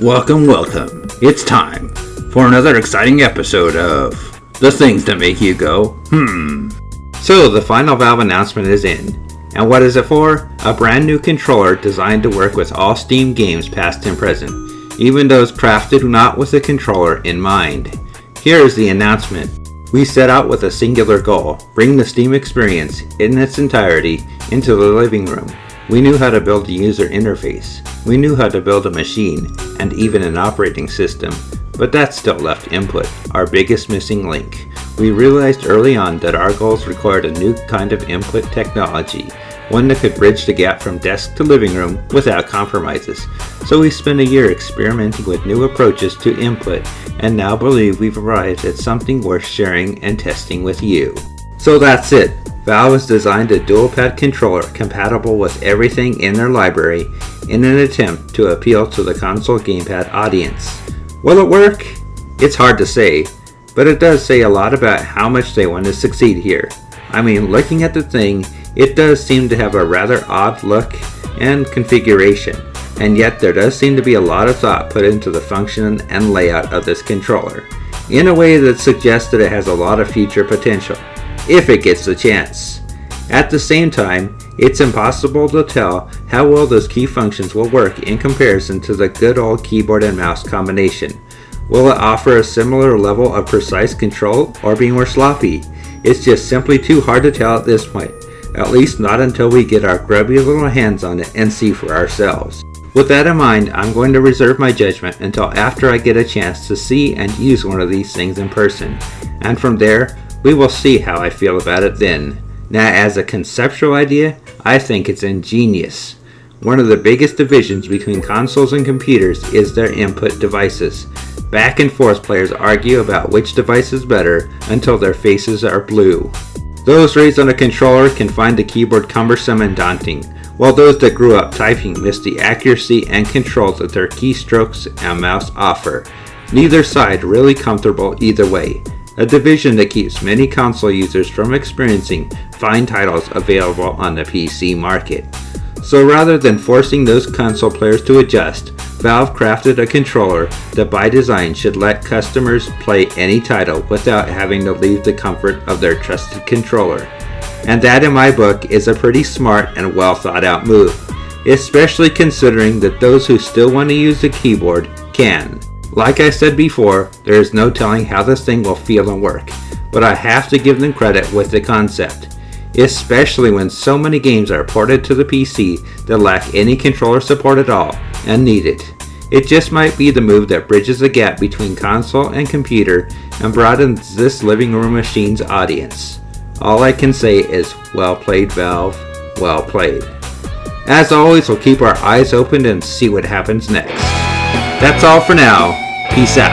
Welcome. It's time for another exciting episode of The Things That Make You Go, So the final Valve announcement is in. And what is it for? A brand new controller designed to work with all Steam games past and present, even those crafted not with a controller in mind. Here is the announcement. We set out with a singular goal, bring the Steam experience in its entirety into the living room. We knew how to build a user interface. We knew how to build a machine, and even an operating system. But that still left input, our biggest missing link. We realized early on that our goals required a new kind of input technology, one that could bridge the gap from desk to living room without compromises. So we spent a year experimenting with new approaches to input, and now believe we've arrived at something worth sharing and testing with you. So that's it. Valve has designed a dual-pad controller compatible with everything in their library in an attempt to appeal to the console gamepad audience. Will it work? It's hard to say, but it does say a lot about how much they want to succeed here. I mean, looking at the thing, it does seem to have a rather odd look and configuration, and yet there does seem to be a lot of thought put into the function and layout of this controller, in a way that suggests that it has a lot of future potential, if it gets the chance. At the same time, it's impossible to tell how well those key functions will work in comparison to the good old keyboard and mouse combination. Will it offer a similar level of precise control or be more sloppy? It's just simply too hard to tell at this point, at least not until we get our grubby little hands on it and see for ourselves. With that in mind, I'm going to reserve my judgment until after I get a chance to see and use one of these things in person, and from there, we will see how I feel about it then. Now, as a conceptual idea, I think it's ingenious. One of the biggest divisions between consoles and computers is their input devices. Back and forth players argue about which device is better until their faces are blue. Those raised on a controller can find the keyboard cumbersome and daunting, while those that grew up typing miss the accuracy and control that their keystrokes and mouse offer. Neither side really comfortable either way. A division that keeps many console users from experiencing fine titles available on the PC market. So rather than forcing those console players to adjust, Valve crafted a controller that by design should let customers play any title without having to leave the comfort of their trusted controller. And that in my book is a pretty smart and well thought out move, especially considering that those who still want to use the keyboard can. Like I said before, there is no telling how this thing will feel and work, but I have to give them credit with the concept, especially when so many games are ported to the PC that lack any controller support at all and need it. It just might be the move that bridges the gap between console and computer and broadens this living room machine's audience. All I can say is, well played, Valve, well played. As always, we'll keep our eyes open and see what happens next. That's all for now. Peace out.